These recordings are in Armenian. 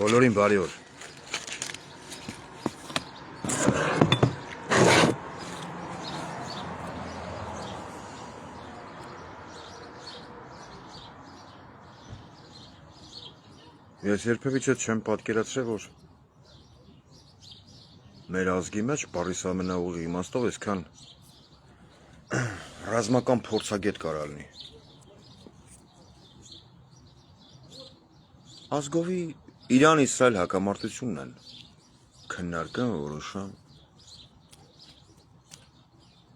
Բոլորին բարի օր։ Ես երբևիցե չեմ պատկերացրել, որ մեր ազգի մեջ բառիս ամենաուղիղ իմաստով այսքան ռազմական փորձագետ կարա լինի։ Ազգովի Իրան-Իսրայել հակամարտությունն են քննարկում, որոշում,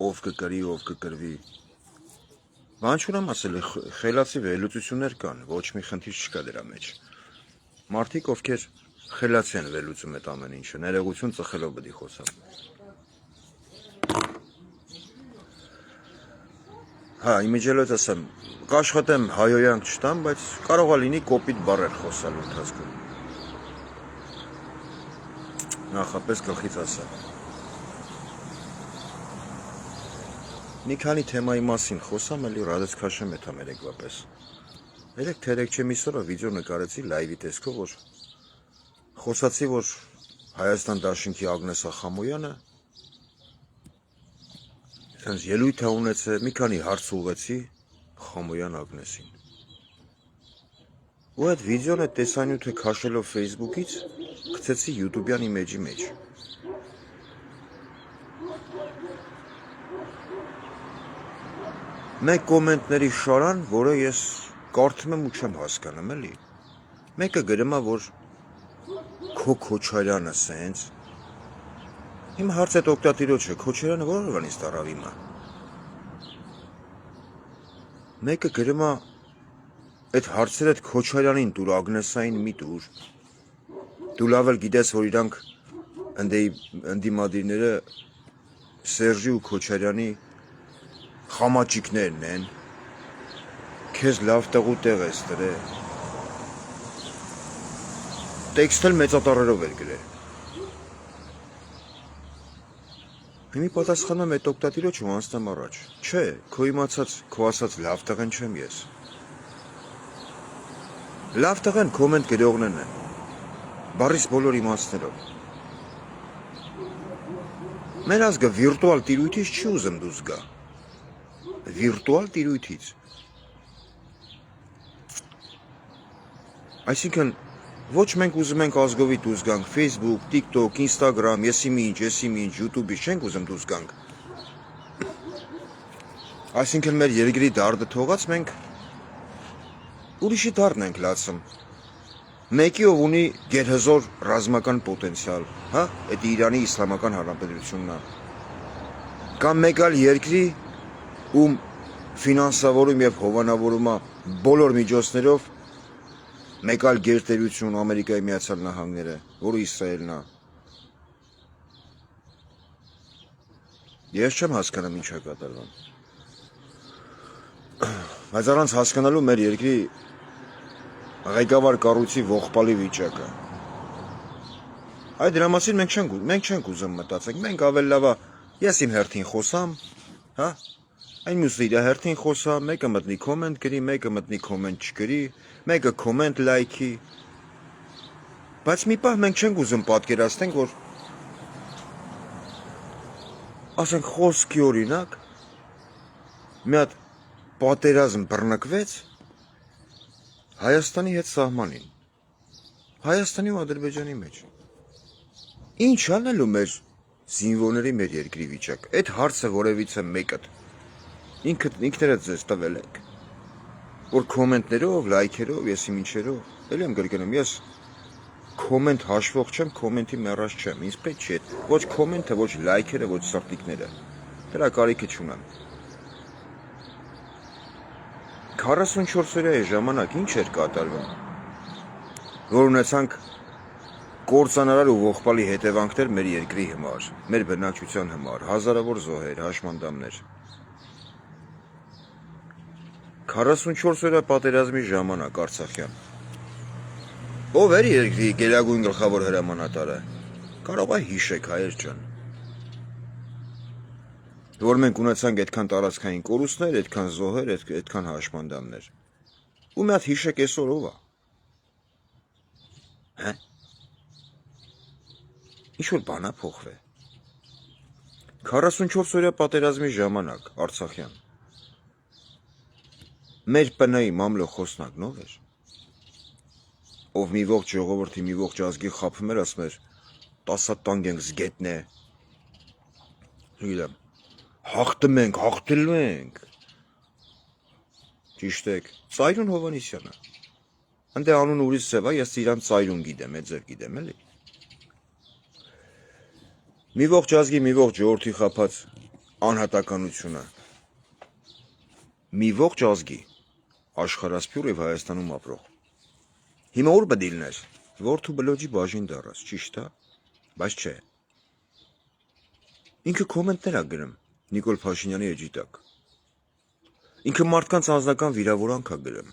ով կկրի, ով կկրվի։ Բան չունեմ ասել, խելացի վերլուծություններ կան, ոչ մի խնդիր չկա դրա մեջ։ Մարդիկ, ովքեր խելացի են վերլուծում այդ ամեն ինչը, ներողություն ծխելով պետք է խոսամ։ Հա, իմիջիայլոց ասեմ, կաշխատեմ հայոյանք չտամ, բայց կարող է լինի կոպիտ բառեր խոսալու ընթացքում։ Նախապես գլխից ասա։ Մի քանի թեմայի մասին խոսամ, էլի ռադից քաշեմ էթա երեկվա պես։ Երեք թե երեք չեմ իսօրը վիդեո նկարեցի լայվի տեսքով, որ խոսացի, որ Հայաստան Դաշինքի Ագնես Ախամոյանը Սենց ելույթ է ունեցել, մի քանի հարց ուղղեցի Խամոյան Ագնեսին։ Ու այդ վիդեոն այդ տեսանյութը քաշելով Facebook-ից գցեցի YouTube-յան իմեջի մեջ։ Մեկ կոմենտների շարան, որը ես կարդում եմ ու չեմ հասկանում, էլի։ Մեկը գրում է, որ քո Քոչարյանը սենց։ Իմ հարց այդ օգտատիրոջը, Քոչարյանը որ օրվանից տարավ իմը։ Մեկը գրում է, այդ հարցերը այդ Քոչարյանին տուր, Ագնեսային մի տուր։ Դու լավ էլ գիտես, որ իրանք ընդդիմադիրները Սերժի ու Քոչարյանի խամաճիկներն են, քեզ լավ տեղու տեղ ես տրել։ Տեքստ էլ մեծատառերով էր գրել։ Հիմի պատասխանում եմ այդ օգտատիրոջ ու անցնեմ առաջ։ Չէ, քո իմացած, քո ասած լավ տղեն չեմ ես։ Լավ տղեն կոմենտ գրողներն են, բառիս բոլոր իմաստներով։ Մեր ազգը վիրտուալ տիրույթից չի ուզում դուրս գա։ Վիրտուալ տիրույթից։ Այսինքն, ոչ մենք ուզում ենք ազգովի դուրս գանք Facebook, TikTok, Instagram, եսի ինչ, YouTube-ից չենք ուզում դուրս գանք։ Այսինքն մեր երկրի դարդը թողած մենք ուրիշի դարդն ենք լացում։ Մեկի ով ունի գերհզոր ռազմական պոտենցիալ, հա, այդ Իրանի Իսլամական Հանրապետությունն է։ Կամ մեկ այլ երկրի, ում ֆինանսավորում եւ հովանավորում է բոլոր միջոցներով մեկ այլ գերտերություն Ամերիկայի Միացյալ Նահանգները, որը Իսրայելն է։ Ես չեմ հասկանում ինչ է կատարվում։ Բայց առանց հասկանալու մեր երկրի ղեկավար կառույցի ողբալի վիճակը։ Այդ դրա մասին մենք չենք ուզում մտածենք, մենք ավելի լավ է ես իմ հերթին խոսամ, հա, այն մյուսը իր հերթին խոսա, մեկը մտնի կոմենտ գրի, մեկը մտնի կոմենտ չգրի, մեկը կոմենտ լայքի։ Բայց մի պահ մենք չենք ուզում պատկերացնենք, որ ասենք խոսքի օրինակ մի հատ պատերազմ բռնկվեց Հայաստանի հետ սահմանին, Հայաստանի ու Ադրբեջանի մեջ։ Ինչ անելու մեր զինվորների մեր երկրի վիճակ։ Այդ հարցը որևիցե մեկը ինքներդ ձեզ տվել եք, որ կոմենտներով, լայքերով, եսի ինչերով, էլ եմ գրգնում, ես կոմենտ հաշվող չեմ, կոմենտի մեռած չեմ, ինձ պետք չի, ոչ կոմենտը, ոչ լայքերը, ոչ սրտիկները, դրա կարիքը չունեմ։ 44 օրյայի ժամանակ ինչ էր կատարվում, որ ունեցանք կործանարար ու ողբալի հետևանքներ մեր երկրի համար, մեր բնակչության համար, հազարավոր զոհեր, հաշմանդամներ։ 44 օրյա պատերազմի ժամանակ Արցախյան։ Ով էր երկրի գերագույն գլխավոր հրամանատարը։ Կարող է հիշեք հայեր ջան։ Որ մենք ունեցանք այդքան տարածքային կորուստներ, այդքան զոհեր, այդքան հաշմանդամներ։ Ու մի հատ հիշեք այսօր ով է։ Հա։ ինչ-որ բանա փոխվե։ 44 օրյա պատերազմի ժամանակ Արցախյան մեր ՊՆ-ի մամլո խոսնակն ով էր, ով մի ողջ ժողովրդի, մի ողջ ազգի խաբում էր, ասում էր 10 տանկ ենք զգետնե, չգիտեմ, հաղթում ենք, հաղթելու ենք, ճիշտ եք, Ծայրուն Հովհաննիսյանը, ընդ անուն ուրիշ ձև է, ես իրան Ծայրուն գիտեմ, այդ ձև գիտեմ, էլի։ Մի ողջ ազգի, մի ողջ ժողովրդի խաբած անհատականությունը, մի ողջ ազգի, աշխարհասփյուռ եւ Հայաստանում ապրող։ Հիմա ուր պետք է լիներ, որդու բլոջի բաժին դառած, ճիշտ է, բայց չէ։ Ինքը կոմենտներ է գրում Նիկոլ Փաշինյանի էջի տակ։ Ինքը մարդկանց անձնական վիրավորանք է գրում։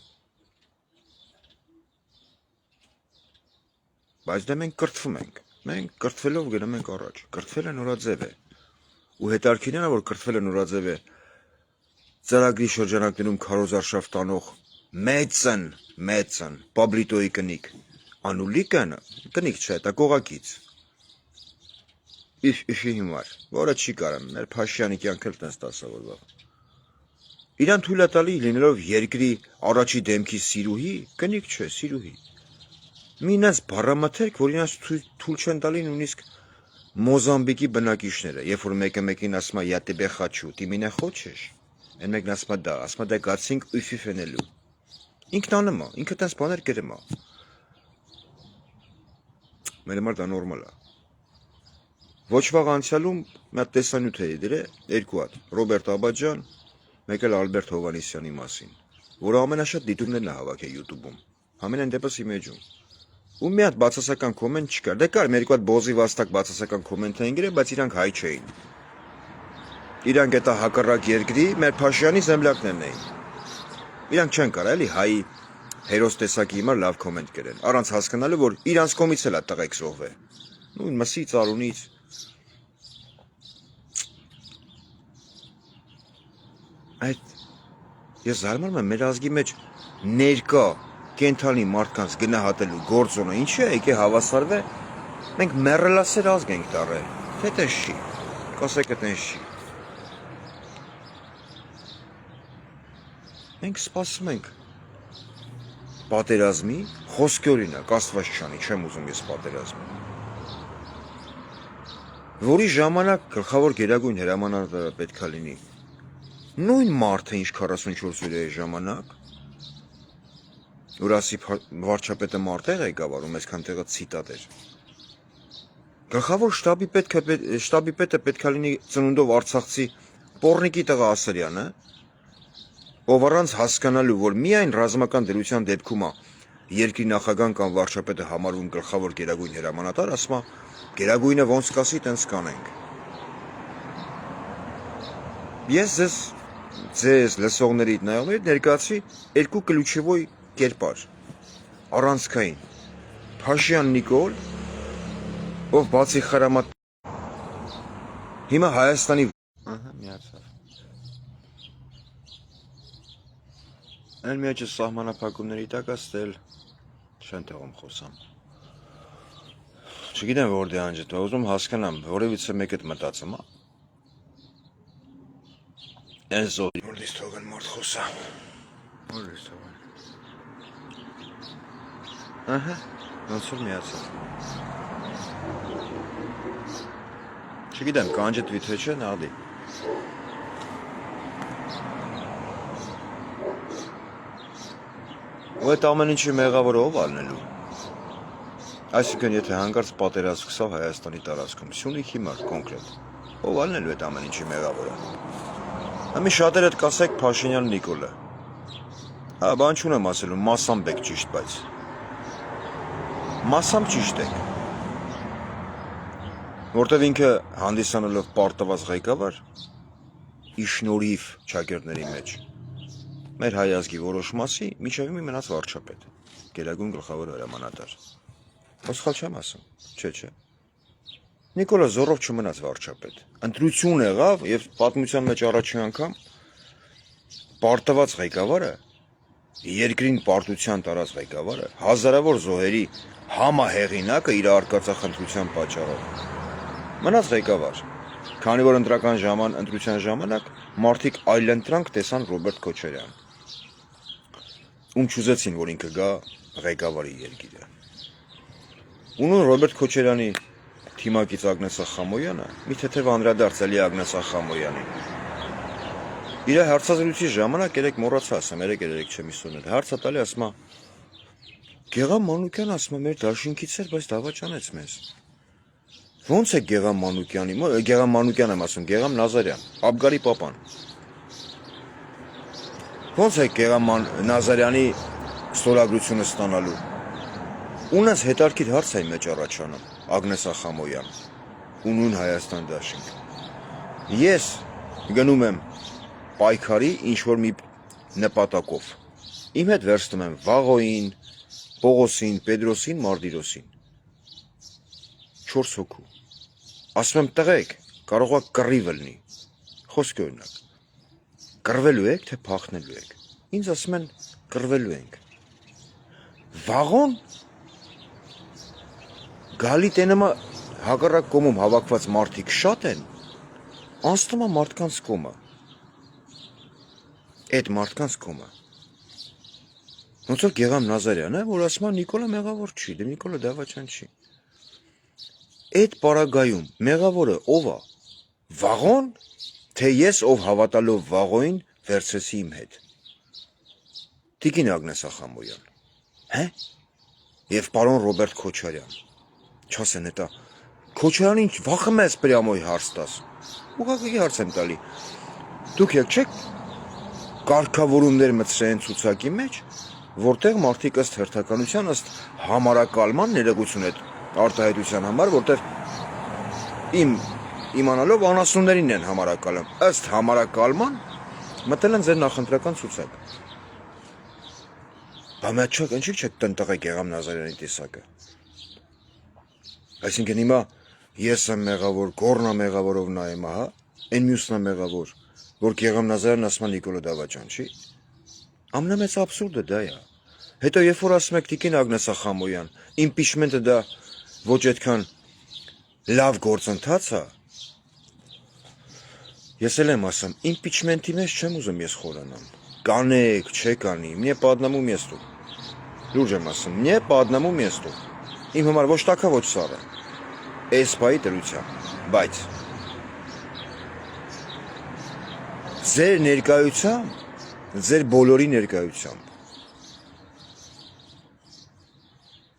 Բայց դե մենք կրթվում ենք, մենք կրթվելով գնում ենք առաջ, կրթվելը նորաձև է։ Ու հետարքին է, որ կրթվելը նորաձև է ծրագրի շրջանակներում քարոզարշավ տանող մեծն, Պաբլիտոյի կնիկ, Անուլիկն, կնիկ չէ, դա կողակից։ Իში հիմար, որը չի կարան, մեր Փաշյանի կյանքը էլ տենց դասավորվավ։ Իրան թույլ է տալի լինելով երկրի առաջի դեմքի սիրուհի, կնիկ չէ, սիրուհի։ Մի ինձ բառամթերք, որ ինձ թույլ չեն տալի նույնիսկ Մոզամբիկի բնակիչները, երբ որ մեկը մեկին ասում է «Я тебе хочу», «Ты меня хочешь», այն մեկն ասում է «Да», ասում է «Դե գացինք ուֆի ֆենելու»։ Ինքն անում է, ինքը տես բաներ գրում է։ Մեր համար դա նորմալ է։ Ոչ վաղ անցյալում մի հատ տեսանյութ էի դրել, երկու հատ, Ռոբերտ Աբաջյան, մեկ էլ Ալբերտ Հովհաննիսյանի մասին, որը ամենաշատ դիտումներն է հավաքել YouTube-ում, ամենայն դեպս իմեջում։ Ու մի հատ բացասական կոմենտ չկար, դե կար, մի երկու հատ բոզի վաստակ բացասական կոմենտ էին գրել, բայց իրանք հայ չէին։ Իրանք էտա հակառակ երկրի մեր Փաշյանի զեմլակներն էին։ Իրանք չեն կարա էլի հայի հերոս տեսակի հիմար լավ կոմենտ գրեն, առանց հասկանալու, որ իրանց կողմից էլ է տղեկ զոհվել։ Նույն մսից, արունից։ Այդ ես զարմանում եմ մեր ազգի մեջ ներկա կենթանի մարդկանց գնահատելու գործոնը ինչի է եկե հավասարվե, մենք մեռելասեր ազգ ենք դառել, թե տես չի, կասեկը տես չի։ Մենք սպասում ենք պատերազմի, խոսքի օրինակ, Աստված չանի, չեմ ուզում ես պատերազմի, որի ժամանակ գլխավոր գերագույն հրամանատարը պետք է լինի նույն մարդը, ինչ 44 օրյայի ժամանակ, որ ասի վարչապետը մարտեղ եկավ, այսքան տեղը ցիտատ էր։ Գլխավոր շտաբի պետը պետք է լինի ծնունդով արցախցի Պոռնիկի տղա Ասրյանը, ով առանց հասկանալու, որ միայն ռազմական դրության դեպքում է երկրի նախագահան կամ վարչապետը համարվում գլխավոր գերագույն հրամանատար, ասում է գերագույնը ոնց կասի, տենց կանենք։ Ես ձեզ լսողներիդ նայողներիդ ներկայացրի երկու կլուչևոյ կերպար, առանցքային, Փաշյան Նիկոլ, ով բացի խրամատ, հիմա Հայաստանի միացավ, այն միաճը սահմանափակումների տակ աստել, չեն տեղում խոսամ, չգիտեմ որդե անջետ, ուզում հասկանամ, որևիցե մեկըտ մտածում է, Այս զոհի որդից թողեն մարդ խոսա, որից թողեն, ոնց որ միացավ, չգիտեմ կանջետվի թե չէ, նաղդի, ու այդ ամեն ինչի մեղավորը ով ալնելու, այսինքն եթե հանկարծ պատերազմ սկսավ Հայաստանի տարածքում, Սյունիքի մարդ կոնկրետ, ով ալնելու այդ ամեն ինչի մեղավորը, Ամի շատերդ կասեք Փաշինյան Նիկոլը, բան չունեմ ասելու, մասամբ եք ճիշտ, բայց, մասամբ ճիշտ եք, որտև ինքը հանդիսանալով պարտված ղեկավար, իշնորհիվ չակերտների մեջ, մեր հայ ազգի որոշ մասի, միջև մի մնաց վարչապետ, գերագույն գլխավոր հրամանատար, սխալ չեմ ասում, չէ, Նիկոլը զորով չմնաց վարչապետ, ընտրություն եղավ և պատմության մեջ առաջին անգամ պարտված ղեկավարը, երկրին պարտության տարած ղեկավարը, հազարավոր զոհերի համահեղինակը իր արկածախնդրության պատճառով Մնաց ղեկավար։ Քանի որ ընտրության ժամանակ մարդիկ այլընտրանք տեսան Ռոբերտ Քոչարյան, ում չուզեցին, որ ինքը գա ղեկավարի երկիրը։ Ու նույն Ռոբերտ Քոչարյանի թիմակից Ագնես Ախամոյանը, մի թեթև անդրադարձ էլի Ագնես Ախամոյանին։ Իր հարցազրույցի ժամանակ երեք մոռացա ասեմ, երեք չեմ իսոներ։ Հարցը տալի ասում է. Գեղամ Մանուկյան ասում է մեր դաշինքից էր, բայց դավաճանեց մեզ։ Ոնց է Գեղամ Մանուկյան եմ ասում, Գեղամ Նազարյան, Աբգարի պապան։ Ոնց է Գեղամ Նազարյանի ստորագրությունը ստանալու։ Ունես հետարքիր հարց է մեջ առաջանում, Ագնես Ախամոյան, ու նույն Հայաստան դաշինք։ Ես գնում եմ պայքարի ինչ-որ մի նպատակով։ Իմ հետ վերցնում եմ Վաղոյին, Պողոսին, Պետրոսին, Մարտիրոսին։ 4 հոգու։ Ասում եմ տղեկ, կարող է կռիվ լինի։ Խոսքի օրինակ։ Կռվելու եք, թե փախնելու եք։ Ինձ ասում են կռվելու ենք։ Վաղոն գալի տենեմա հակառակ կողմում հավաքված մարդիկ շատ են, անցնում է մարդկանց կողմը։ Այդ մարդկանց կողմը։ Ոնց որ Գեղամ Նազարյանը, որ ասում է Նիկոլը մեղավոր չի, դե Նիկոլը դավաճան չի։ Այդ պարագայում մեղավորը ով է։ Վաղոն, թե ես ով հավատալով Վաղոյին վերցրեցի իմ հետ։ Տիկին Ագնես Ախամոյան։ Հե՞։ Եվ պարոն Ռոբերտ Քոչարյան։ Չասեն էտա Քոչարյանին վախում ես պրյամոյ հարց տաս։ Ուղղակի հարց եմ տալի։ Դուք չեք կարգավորումներ մտցրել ցուցակի մեջ, որտեղ մարդիկ ըստ հերթականության, ըստ համարակալման ներողություն այդ արտահայտության համար, որտեղ իմանալով անասուններին են համարակալում, ըստ համարակալման մտել են ձեր նախընտրական ցուցակ։ Բա մեծ չեք, ինչի՞ չեք տնտղեք Գեղամ Նազարյանի տեսակը։ Այսինքն հիմա ես եմ մեղավոր, Գոռնա մեղավորով նայեմ, հա, այն մյուսն է մեղավոր, որ Գեղամ Նազարյանն ասում է Նիկոլը դավաճան չի։ Ամենամեծ աբսուրդը դա է։ Հետո երբ որ ասում եք Տիկին Ագնես Ախամոյան, իմպիչմենտը դա ոչ այդքան լավ գործընթաց է։ Ես էլ եմ ասում, իմպիչմենտի մեջ չեմ ուզում ես խորանամ։ Կանեք, չեկանի, мне по одному месту։ Լուրջ եմ ասում, мне по одному месту։ Իմ համար ոչ տակա ոչ սառը։ Էսպայի դրությամբ, բայց ձեր ներկայությամբ, ձեր բոլորի ներկայությամբ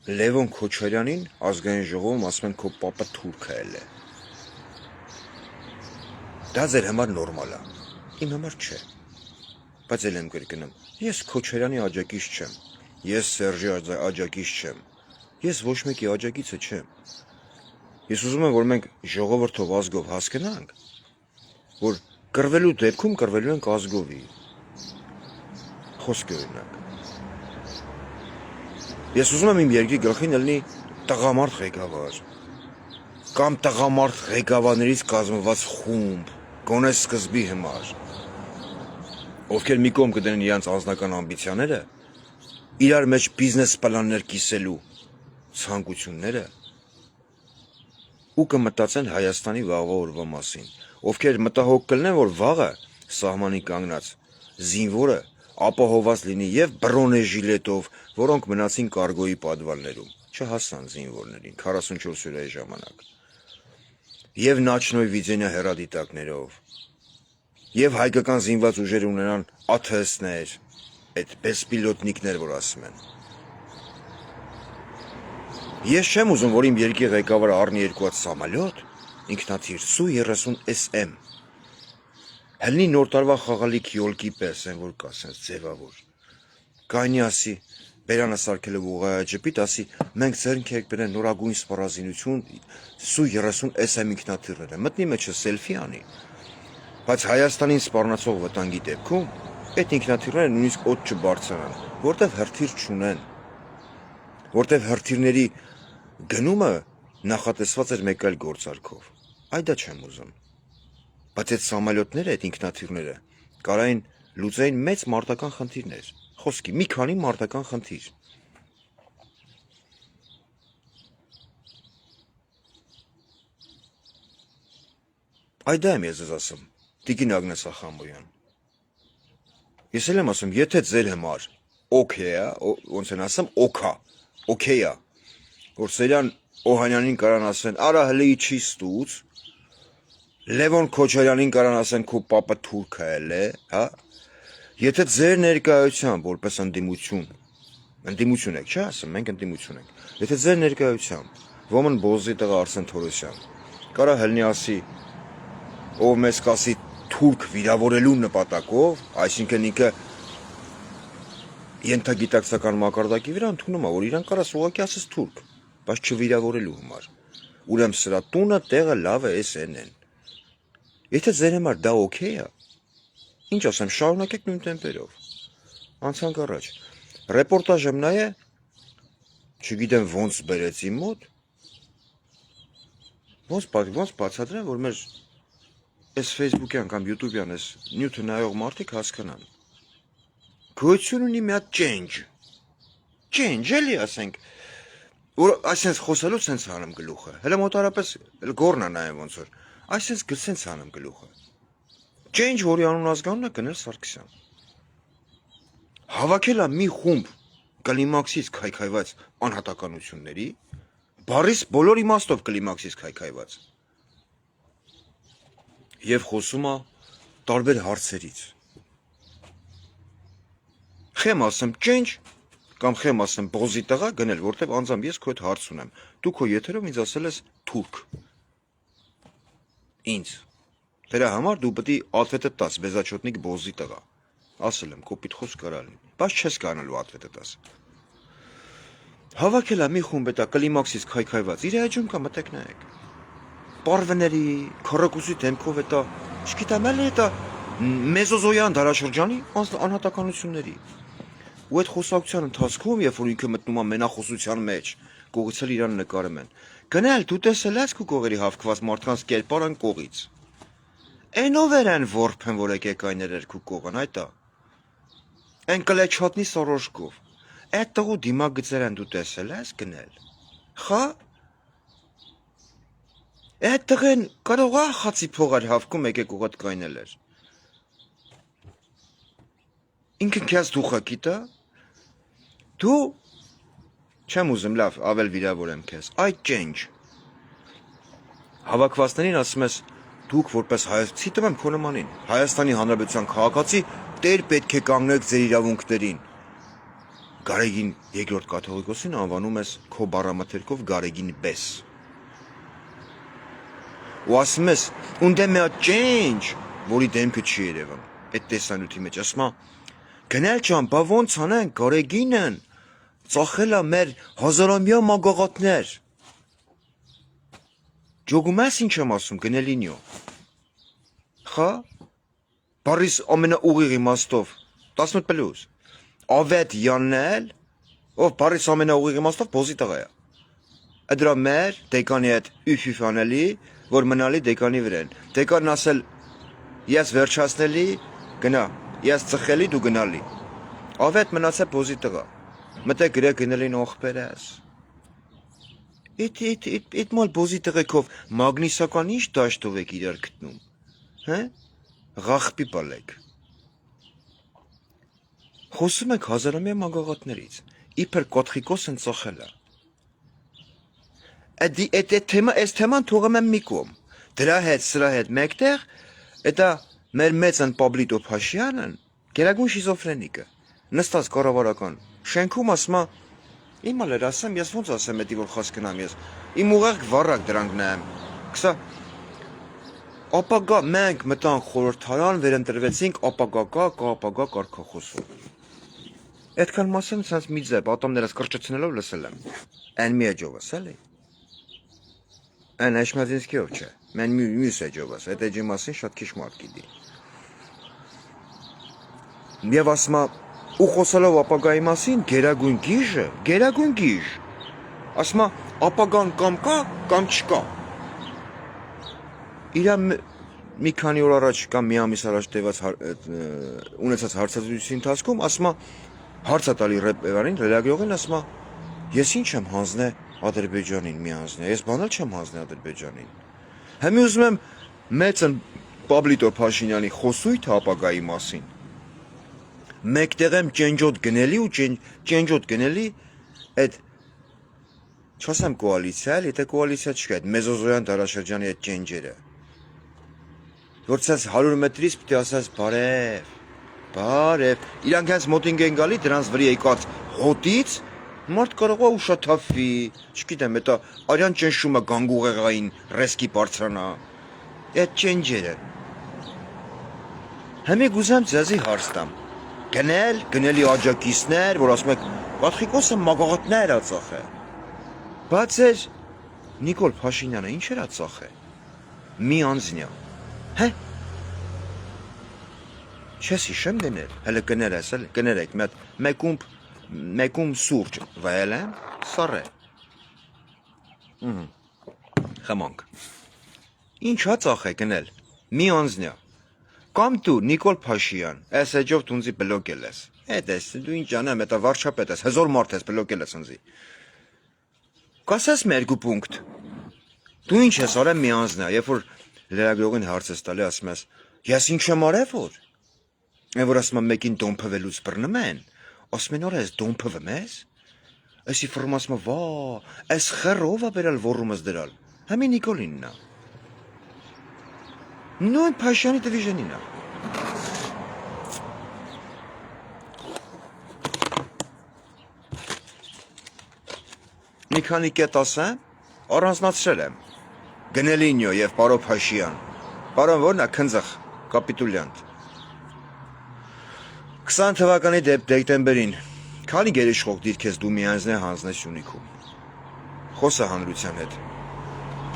Լևոն Քոչարյանին ազգային ժողովում ասում են քո պապը թուրք է։ Դա ձեր համար նորմալ է, իմ համար չէ։ Բայց էլ եմ կրկնում, ես Քոչարյանի աջակից չեմ, ես Սերժի աջակից չեմ, ես ոչ մեկի աջակիցը չեմ։ Ես ուզում եմ, որ մենք ժողովրդով ազգով հասկանանք, որ կռվելու դեպքում կռվելու ենք ազգովի։ Խոսքի օրինակ։ Ես ուզում եմ իմ երկրի գլխին լինի տղամարդ ղեկավար, կամ տղամարդ ղեկավարներից կազմված խումբ, գոնե սկզբի համար, ովքեր մի կողմ կդնեն իրենց անձնական ամբիցիաները, իրար մեջ բիզնես պլաններ կիսելու ցանկությունները ու կմտածեն Հայաստանի վաղվա օրվա մասին, ովքեր մտահոգ կլինեն, որ վաղը սահմանի կանգնած զինվորը ապահոված լինի եւ բրոնե ժիլետով, որոնք մնացին կարգոյի պադվալներում, չհասան զինվորներին 44 օրայի ժամանակ, եւ Նաչնոյ Վիձենյա հեռադիտակներով, եւ հայկական զինված ուժեր ունենան ԱԹՍ-ներ, այդ բեսպիլոտնիկներ, որ ասում են։ Ես չեմ ուզում, որ իմ երկրի ղեկավարը առնի 2 հատ սամալյոտ, ինքնաթիռ Su-30 SM, հելնի նոր տարվա խաղալիք յոլկի պես, են որ կասենց ձևավոր, կայնի ասի, բերանը սարքելով ուղղաաջպիտ, ասի, մենք ձեռնք եք բերեն նորագույն սպառազինություն Su-30 SM ինքնաթիռները, մտնի մեջը սելֆի անի, բայց Հայաստանին սպառնացող վտանգի դեպքում, այդ ինքնաթիռները նույնիսկ օդ չբարձրանան, որտեվ հրթիռ չունեն, որտեվ հրթիռների գնումը նախատեսված էր մեկ այլ գործարքով, այ դա չեմ ուզում, բայց այդ սամալյոտները, այդ ինքնաթիռները կարային լուծեին մեծ մարտական խնդիրներ, խոսքի մի քանի մարտական խնդիր։ Այդ դա եմ ես ասում, Տիկին Ագնես Ախամոյան։ Ես էլ եմ ասում, եթե ձեր համար օքեյ է, ոնց են ասում, օքեյ է, որ Սերյան Օհանյանին կարան ասեն, արա հլի չի ստուց, Լևոն Քոչարյանին կարան ասեն, քո պապը թուրք է, հա, եթե ձեր ներկայությամբ, որպես ընդդիմություն եք, չէ՞ ասում, մենք ընդդիմություն ենք, եթե ձեր ներկայությամբ, ոմն Բոզի տղա Արսեն Թորոսյան, կարա հլնի ասի, ով մեզ կասի թուրք վիրավորելու նպատակով, այսինքն ինքը ենթագիտակցական մակարդակի վրա ընդունում է, որ իրան կարաս ուղղակի ասես թուրք, բայց չվիրավորելու համար։ Ուրեմն սրա տունը տեղը լավ է SN-ն։ Եթե ձեր համար դա օքեյ է, ինչ ասեմ, շարունակեք նույն տեմպերով։ Անցանք առաջ։ Ռեպորտաժը մնա է, չգիտեմ ոնց բերեց իմ մոտ, ոնց բացատրեմ, որ մեր այս Facebook-յան կամ YouTube-յան այս նյութը նայող մարդիկ հասկանան։ Գոյություն ունի մի հատ change էլի ասենք, որ այսպես խոսալու սենց հանում գլուխը, հələ մոտարապես գորնա նայեմ ոնց որ, այսպես գսենց հանում գլուխը։ Change, որի անուն ազգանունն է Գնել Սարգսյան։ Հավաքել է մի խումբ կլիմաքսից քայքայված անհատականությունների, բառիս բոլոր իմաստով կլիմաքսից քայքայված։ Եվ խոսում է տարբեր հարցերից։ Խեմ ասեմ change, կամ խեմ ասեմ Բոզի տղա գնել, որտեվ անձամբ ես քո հետ հարց ունեմ։ Դու քո եթերով ինձ ասել ես թուրք։ Ինձ։ Դրա համար դու պետք է ատվետը տաս Բեզաչոտնիկ Բոզի տղա։ Ասել եմ, կոպիտ խոսք կարա լինի, բայց չես կանալու ատվետը տաս։ Հավաքել է մի խումբ էտա կլիմաքսից քայքայված, իր էջում կա մտեք նայեք։ Պարվների, քառակուսի դեմքով էտա, չգիտեմ էլի էտա մեզոզոյան դարաշրջանի անհատականությունների։ Ու այդ խոսակցության ընթացքում, երբ որ ինքը մտնում է մենախոսության մեջ, կողից էլ իրան նկարում են։ Գնել, դու տեսել ես քո կողերի հավաքված մարդկանց կերպարն կողից։ Այնով էր այն որբեն, որ եկեք այներ էր քո կողն, այտա։ Այն կլեչոտնի սորոշկով։ Այդ տղու դիմագծերն դու տեսել ես գնել։ Խա։ Այդ տղեն կարող է խացի փողար հավքում եկեք ուղղատ կայնել էր։ Ինքը քեզ դուխա գիտա։ Դու չեմ ուզում լավ, ավել վիրավորեմ քեզ։ Այդ change։ Հավաքվածներին ասում ես դուք որպես հայացքի տվեմ քո նմանին։ Հայաստանի Հանրապետության քաղաքացի տեր պետք է կանգնեք ձեր իրավունքներին։ Գարեգին երկրորդ կաթողիկոսին անվանում ես քո բառամթերքով Գարեգին Բես։ Ու ասում ես ունդ է մի հատ change, որի դեմքը չի երևում։ Այդ տեսանյութի մեջ ասում է գնել ջան, բա ոնց անեն Գարեգինն ծախել է մեր հազարամյա մագաղատներ։ Ջոգում ես ինչ եմ ասում, գնելինյո։ Խա, բարիս ամենաուղիղ իմաստով, 18+, ավետ յաննել, ով բարիս ամենաուղիղ իմաստով Բոզի տղա է։ Դրա մեր դեկանի հետ üf անելի, որ մնալի դեկանի վրան։ Դեկանն ասել, ես վերջացնելի, գնա, ես ծխելի, դու գնալի։ Ավետ մնացե Բոզի տղա։ Մտե գրե գնելին ողբեր ես։ Այդ մալ Բոզի տղեկով մագնիսական ինչ դաշտով եք իրար գտնում, հե, ղախպի պալեք, խոսում եք հազարամյա մագաղատներից, իպեր կոթխիկոս են ծախել է, այս թեման թողում եմ մի կողմ, դրա հետ, սրա հետ մեկտեղ, էտա մեր մեծն Պաբլիտո Փաշյանն, գերագույն շիզոֆրենիկը, նստած կառավարական շենքում ասում է իմ ալ էր ասեմ, ես ոնց ասեմ էդի որ խոսք գնամ ես, իմ ուղեղ վառակ դրանք նայեմ, կսա, ապագա մենք մտանք խորհրդարան, վերընտրվեցինք ապագա կարգախոսով, այդքան մասեմ սենց մի ձեպ, ատամներս կրճեցնելով լսել եմ, այն մի էջովս էլի, այն Էշմադինսկիով չէ, մեն մյուս էջովս, այդ էջի մասին շատ քիչ մարդ գիտի, և ասում է ու խոսալով ապագայի մասին գերագույն գիժ, ասում է ապագան կամ կա, կամ չկա։ Իրա մի քանի օր առաջ կամ մի ամիս առաջ տևած ունեցած հարցազրույցի ընթացքում ասում է հարց է տալի ռեպերին, լրագրողին ասում է ես ինչ եմ հանձնե Ադրբեջանին մի հանձնե, ես բանել չեմ հանձնե Ադրբեջանին։ Հիմա ուզում եմ մեծն Պաբլիտո Փաշինյանի խոսույթը ապագայի մասին։ Մեկտեղ եմ ճենջոտ գնելի ու ճենջոտ գնելի այդ չասեմ կոալիցիա, եթե կոալիցիա չկա, այդ Մեզոզոյան դարաշրջանի այդ ճենջերը։ Որ ցած 100 մետրից պիտի ասած բարև։ Իրանք հենց մոտինգ են գալի դրանց վրի եկած հոտից, մարդ կարող է ուշաթափվի, չգիտեմ, դա արյան ճնշումը գանգուղեղային ռեսկի բարձրանա։ Այդ ճենջերը։ Հիմա գուզեմ ձեզի հարց տամ։ Գնելի աջակիցներ, որ ասում եք, Պատրիկոսը մագաղատներ ա ծախե։ Բայց էր Նիկոլ Փաշինյանը ինչ էր ա ծախե։ Մի անձնյա։ Հե։ Չես հիշեմ գնել, հələ կներեք, մեկում սուրճ վայել եմ, սառե։ Խմանք։ Ինչ ա ծախե գնել, մի անձնյա։ Կամ դու Նիկոլ Փաշյան, այս էջով տունձի բլոկել ես։ Էդ ես, դու ինչ անեմ, դա վարչապետ ես, հզոր մարդ ես բլոկել ես ընձի։ Կասես մի երկու պունկտ։ Դու ինչ ես արել մի անձնյա, երբ որ լրագրողին հարց ես տալի, ասում ես, ես ինչ եմ արել որ։ Որ ասում եմ մեկին դոմփվելուց բռնում են, ասում են արա ես դոմփվում ես։ Այսի ֆորմ ասում եմ, վա, այս խռով ա բերալ ոռումս դրալ։ Համի Նիկոլինն ա։ Նույն Փաշյանի դիվիժենին ա։ Մի քանի կետ ասեմ, առանձնացրել եմ։ Գնելինյո եւ պարոն Փաշյան։ Պարոն ո՞րն ա քնձախ, կապիտուլյանտ։ 20 թվականի դեկտեմբերին քանի գերիշխող դիրք ես դու մի անձնե հանձնես Սյունիքում։ Խոսա հանրության հետ։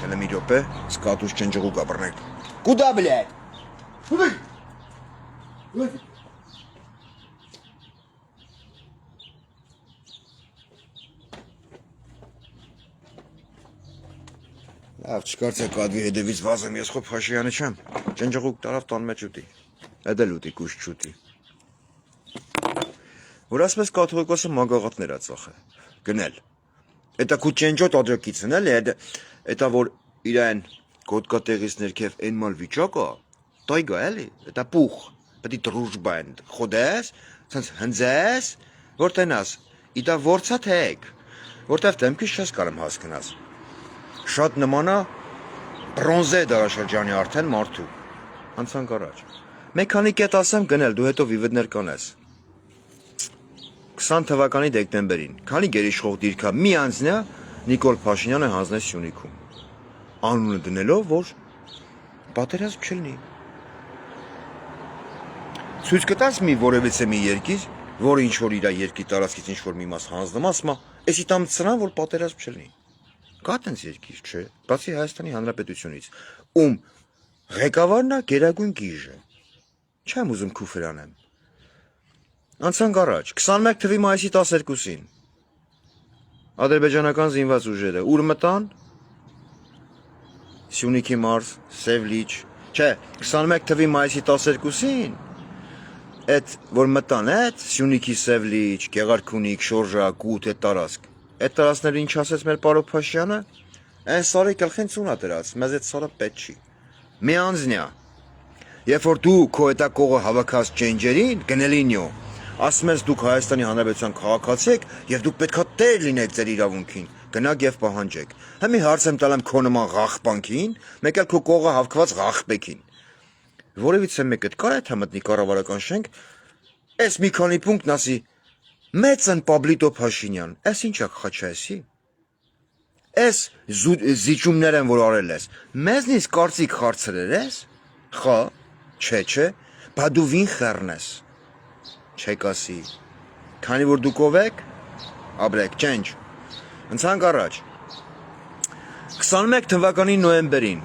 Հələ մի րոպե, սկատուս ճնջողու կապռնեք։ Կուտա բլեդ։ Լավ, չկարծեք կադվի հետևից վազեմ, ես խո Փաշյանը չեմ։ Ճնջողուկ տարավ տան մեջ ուտի։ Էդել ուտի, կուշ չուտի։ Որ ասպես կաթողիկոսը մագաղատներ ա ծախե, գնել։ Էտա քու ճենջոտ աջակիցն էլ է, էտա որ իրան գոտկատեղից ներքև էնմալ վիճակա, տայգա էլի, էտա պուխ, պետի դրուժբա են, խոդես, ցենց հնձես, որ տենաս, իդա որցա թեք, որտև դեմքից չես կարեմ հասկնաս։ Շատ նմանա բրոնզե դարաշրջանի արդեն մարդու, անցանք առաջ։ Մեկ քանի կետ ասեմ գնել, դու հետո վիվդներ կանես։ 20 թվականի դեկտեմբերին, քանի գերիշխող դիրքա մի անձնյա Նիկոլ Փաշինյանը հանձնեց Սյունիքում։ Անունը դնելով, որ պատերազմ չլինի։ Ցույց կտաս մի որևիցե մի երկիր, որը ինչ որ իր երկրի տարածքից ինչ որ մի մաս հանձնում, ասում է, էսի տամ ծրան, որ պատերազմ չլինի։ Կա տենց երկիր, չէ, բացի Հայաստանի Հանրապետությունից, ում ղեկավարն է Գերագույն գիժը։ Չեմ ուզում քուֆր անեմ։ Անցանք առաջ, 21 թվականի մայիսի 12-ին ադրբեջանական զինված ուժերը ուր մտան, Սյունիքի մարզ, Սևլիչ, չէ, 21 թվականի մայիսի 12-ին, այդ որ մտան այդ Սյունիքի Սևլիչ, Գեղարքունիք, Շորժա, Կուտ, այդ տարածք, այդ տարածքները ինչ ասեց մեր պարոն Փաշյանը, այն սարի գլխին ծունա դրած, մեզ այդ սարը պետք չի։ Մի անձնյա, երբ որ դու քո այդ կողը հավաքած ճենջերին, գնելինյո, ասում ես դուք Հայաստանի Հանրապետության քաղաքացի եք եւ դուք պետքա տեր լինեք ձեր իրավունքին, գնաք եւ պահանջեք։ Հիմա հարց եմ տալեմ քո նման ղախպանքին, մեկ էլ քո կողը հավաքված ղախպեքին։ Որևիցե մեկը կար այդ մտնի կառավարական շենք, այս մի քանի պունկտ ասի, մեծն Պաբլիտո Փաշինյան, այս ինչա խաչայսի։ Այս զիջումներ են որ արել ես, մեզնից կարծիք խարցրել ես, խա, չէ, բա դու վին խեռնես։ Չեք ասի, քանի որ դուք ով եք, ապրեք, չենջ, ընցանք առաջ, 21 թվականի նոյեմբերին,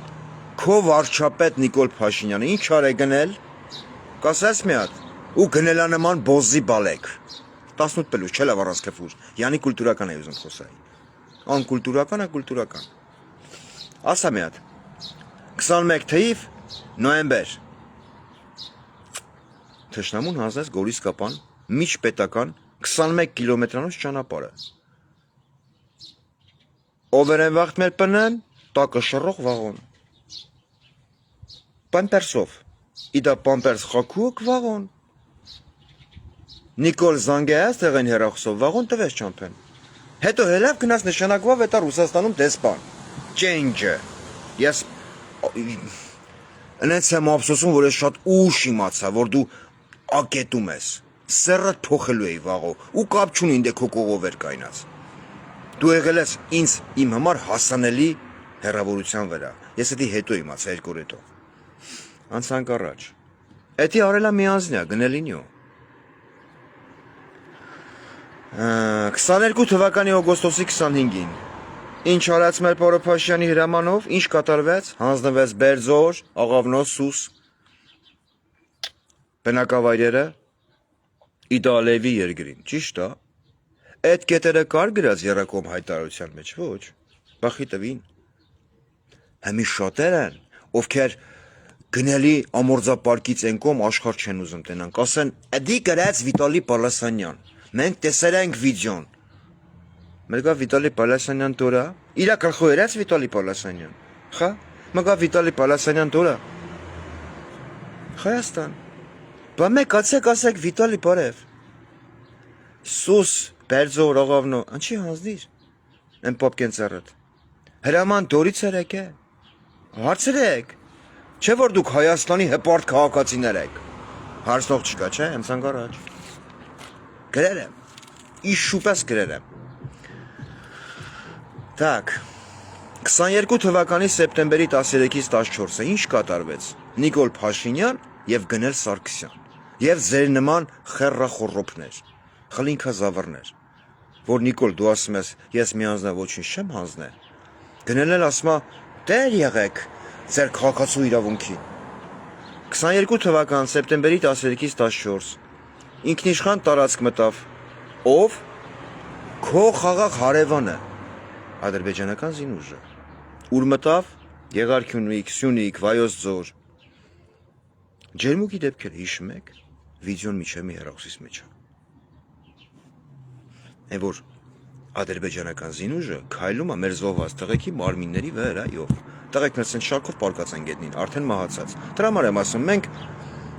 քո վարչապետ Նիկոլ Փաշինյանը ինչար է գնել, կասես մի հատ, ու գնելանման բոզի բալեք, 18 պլուս, չէ լավ առանց կեֆուր, յանի կուլտուրական է ուզում խոսայի, անկուլտուրական է կուլտուրական, ասա մի հատ, 21 թիվ, նոյեմբեր, Թշնամուն հանձնեց Գորիսկապան միջպետական 21 կիլոմետրանոց ճանապարհը։ Ով են վաղտ մեր պնեն, տակը շռող վաղոն։ պամպերսով։ Իդա պամպերս խակուկ վաղոն։ Նիկոլ Զանգեաս տեղին հերախոսով վաղոն տվես չամփեն։ Հետո հելավ գնաց նշանակվավ էտա Ռուսաստանում դեսպան։ Change-ը։ Ես այնց եմ ափսոսում, որ ես շատ ուշ իմացա, որ դու ակետում ես։ Սերրդ փոխելու էի վաղո ու կապ չունի ինձ քո կողով էր կայնած։ Դու եղել ես ինձ իմ համար հասանելի հեռավորության վրա։ Ես դա հետո իմացա երկու օր հետո։ Անցանք առաջ։ Էդի արելա միանձնյա գնելինյո։ 22 թվականի օգոստոսի 25-ին ինչ արած մեր Պորոփաշյանի հրամանով, ինչ կատարվեց, հանձնվեց Բերձոր, Աղավնո, Սուս բնակավայրերը Իտալիայի երկրին, ճիշտ է։ Այդ կետերը կար գրած երակոմ հայտարարության մեջ, ոչ, բախի տվին։ Հիմի շատեր են, ովքեր գնելի ամորձապարկից են կողմ աշխարհ չեն ուզում տենան, կասեն, «Էդի գրած Վիտալի Պալասանյան»։ Մենք տեսել ենք վիդեոն։ Մերգա Վիտալի Պալասանյան տորա։ Իրա գլխով երած Վիտալի Պալասանյան։ Խա, մգա Վիտալի Պալասանյան տորա։ Հայաստան։ Բա մեկ ասեք Վիտալի բարև։ Սուս, Բերձոր, Աղավնո, անչի հանձնիր։ Են պապկեն ծառդ։ Հրաման դորից երեք է։ Հարցրեք։ Չէ որ դուք Հայաստանի հպարտ քաղաքացիներ եք։ Հարցնող չկա, չէ, հենց առաջ։ Գրել եմ, իշուպես գրել եմ։ Так, 22 թվականի սեպտեմբերի 13-ից 14-ը ինչ կատարվեց։ Նիկոլ Փաշինյան և Գնել Սարգսյան և ձեր նման խեռախոռոփներ, խլինքազավրներ, որ Նիկոլ դու ասում ես, ես միանձնա ոչինչ չեմ հանձնել։ Գնելն էլ ասում է, տեր եղեք ձեր քաղաքացու իրավունքին։ 22 թվական սեպտեմբերի 13-ից 14 ինքնիշխան տարածք մտավ, ով քո խաղաղ հարևանը, ադրբեջանական զինուժը, ուր մտավ Եղարքյունիք, Սյունիք, Վայոց ձոր, ջերմուկի դեպքեր հիշում եք, վիդեոն միջև մի հեռախոսից մեջ է, այն որ ադրբեջանական զինուժը քայլում է մեր զոհված տղեկի մարմինների վրայով, տղեկներս են շարքով պարկած են գետնին, արդեն մահացած, դրա համար եմ ասում, մենք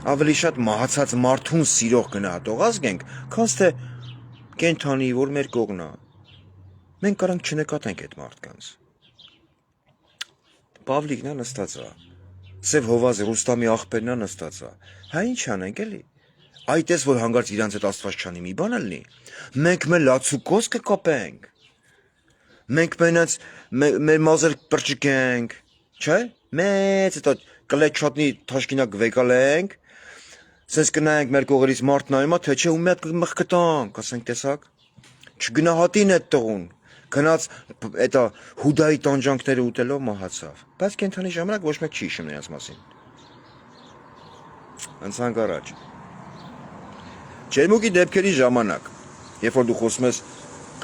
ավելի շատ մահացած մարդուն սիրող գնահատող ազգ ենք, քան թե կենթանի, որ մեր կողմն է։ Մենք կարանք չնկատենք այդ մարդկանց։ Պավլիկն է նստած է, Սև Հովազը Ռուստամի աղբերն է նստած է։ Հա ինչ անենք էլի։ Այդպես որ հանգարց իրանց այդ աստված չանի մի բան ելնի։ Մենք մեր լացուկոս կկապենք։ Մենք մենած մեր մազեր պրճկենք, չէ՞։ Մեծ այդ կլեչոտնի թաշկինակ վեկալենք։ Սենց կնայենք մեր կողերից մարդ նայում է, թե չէ ու մի հատ մխկտանք, ասենք տեսակ։ Չգնահատին այդ տղուն, գնաց էտա հուդայի տանջանքները ուտելով մահացավ։ Բայց կենթանի ժամանակ ոչ մեկ չի հիշում նրանց մասին։ Անցանք առաջ։ Ջերմուկի դեպքերի ժամանակ, երբ որ դու խոսում ես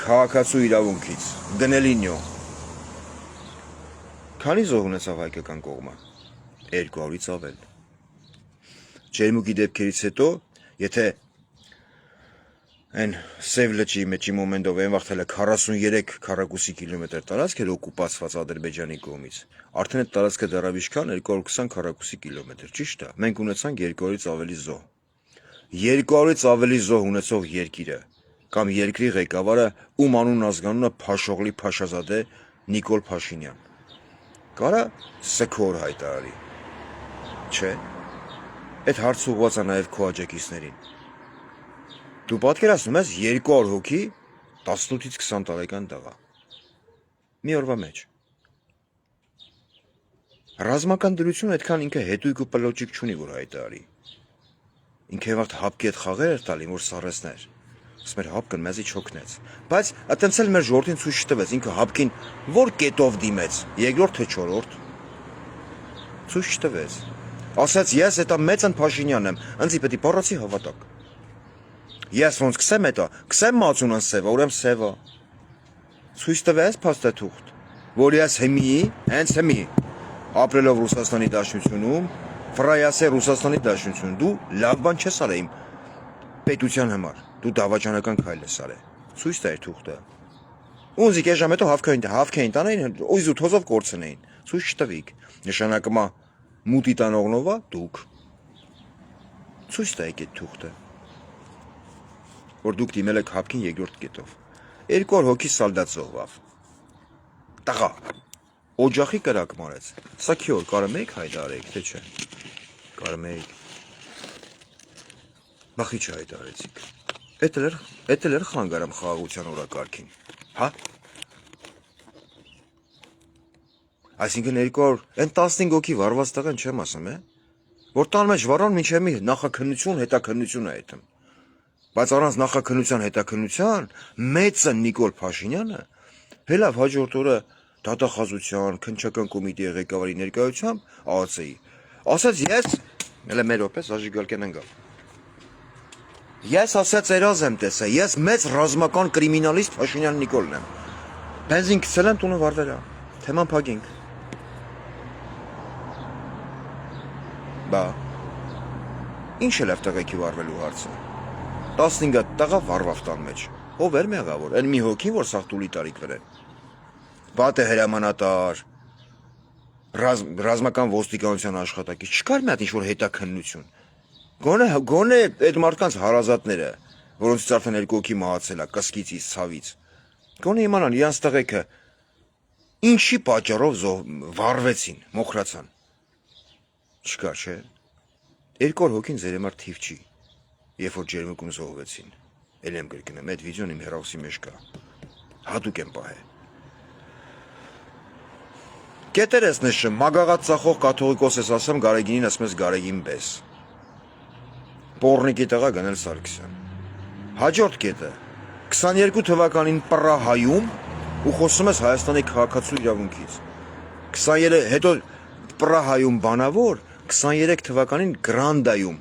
քաղաքացու իրավունքից, գնելինյո։ Քանի զոհ ունեցավ հայկական կողմը։ 200-ից ավել։ Ջերմուկի դեպքերից հետո, եթե այն Սև լճի մեջի մոմենտով այն վաղ թելը 43 քառակուսի կիլոմետր տարածք էր օկուպացված Ադրբեջանի կողմից, արդեն այդ տարածքը դեռավ ինչքան 220 քառակուսի կիլոմետր, ճիշտ է, մենք ունեցանք 200-ից ավելի զոհ։ 200-ից ավելի զոհ ունեցող երկիրը կամ երկրի ղեկավարը ում անուն ազգանունը Փաշօղլի Փաշազադե Նիկոլ Փաշինյան։ Կարա սքոր հայտարարի։ Չէ։ Այդ հարցը ուղղված է նաև քո աջակիցներին։ Դու պատկերացնում ես 200 հոգի 18-ից 20 տարեկան տղա։ Մի օրվա մեջ։ Ռազմական դրություն այդքան ինքը հետույք ու պլոճիկ չունի, որ հայտարարի։ Ինքը վաղ հապկի հետ խաղեր էր տալի, որ սառեցներ։ Ասում էր հապկն մեզի չօգնեց։ Բայց այտենց էլ մեր ժողովրդին ցույց չտվեց, ինքը հապկին որ կետով դիմեց, երկրորդ թե չորրորդ։ Ցույց չտվեց։ Ասաց ես էտա մեծն Փաշինյանն եմ, ինձի պետք է բառացի հավատակ։ Ես ոնց կսեմ էտա, կսեմ մածունն սևա, ուրեմն սևա։ Ցույց տվեց փաստաթուղթ, որ ես հիմի, հենց հիմի, ապրելով Ռուսաստանի Դաշնությունում, ֆրայասե Ռուսաստանի Դաշնություն, դու լավ բան չես արել իմ պետության համար, դու դավաճանական քայլ ես արել։ Ցույց տա այդ թուղթը։ Ունզիկ այժմ հետո հավքային տանային, ուզու թոզով կորցնեին։ Ցույց չտվիկ։ Նշանակում է Մուտի տանողնովա դուք։ Ցույց տայեք այդ թուղթը, որ դուք դիմել եք հապկին երկրորդ կետով։ 2 օր հոգի սալդատ զոհվավ։ Տղա, օջախի կրակ մարեց։ Սա քիոր կարում եք հայտարարեք, թե չէ։ Կարում եք։ Բախի չհայտարարեցիք։ Էդ էլ խանգարեմ խաղաղության օրակարգին։ Հա։ Այսինքն 2 օր, այն 15 հոգի վարված տղան չեմ ասում, որ տան մեջ վարան մինչև մի նախաքննություն, հետաքննություն է այդմ։ Բայց առանց նախաքննության, հետաքննության մեծը Նիկոլ Փաշինյանը հելավ հաջորդ օրը դատախազության, քննչական կոմիտեի ղեկավարի ներկայությամբ ԱԱՑ-ի ասաց ես, հələ մեր պես Աժիգալկյան ընկավ։ Ես ասաց երազ եմ տեսա, ես մեծ ռազմական կրիմինալիստ Փաշինյան Նիկոլն եմ։ Բենզին գցել եմ տունը վարվել է։ Թեման փակենք։ Բա։ Ինչ է լավ տղեկի վարվելու հարցը։ 15 տղա վարվավ տան մեջ։ Ով էր մեղավոր, այն մի հոգին, որ սաղ տուլի տարիք վրեն։ Բատ է հրամանատար, ռազմական ոստիկանության աշխատակից, չկար մի հատ ինչ-որ հետաքննություն։ Գոնե այդ մարդկանց հարազատները, որոնցից արդեն 2 հոգի մահացել է, կսկիցից, ցավից։ Գոնե իմանան իրանց տղեկը ինչի պատճառով վարվեցին, մոխրացան։ Չկար, չէ։ 2 օր հոգին ձեր համար թիվ չի, երբ որ ջերմուկում զոհվեցին։ Էլ եմ կրկնեմ, այդ վիդեոն իմ հեռախոսի մեջ կա։ Հատուկ եմ պահել։ Կետեր ես նշում, մագաղած ծախող կաթողիկոս ես ասեմ, Գարեգինին ասում ես Գարեգին պես։ Պոռնիկի տղա գնել Սարգսյան։ Հաջորդ կետը 22 թվականին Պրահայում ու խոսում ես Հայաստանի քաղաքացու իրավունքից։ 23 հետո Պրահայում բանավոր, 23 թվականին Գրանդայում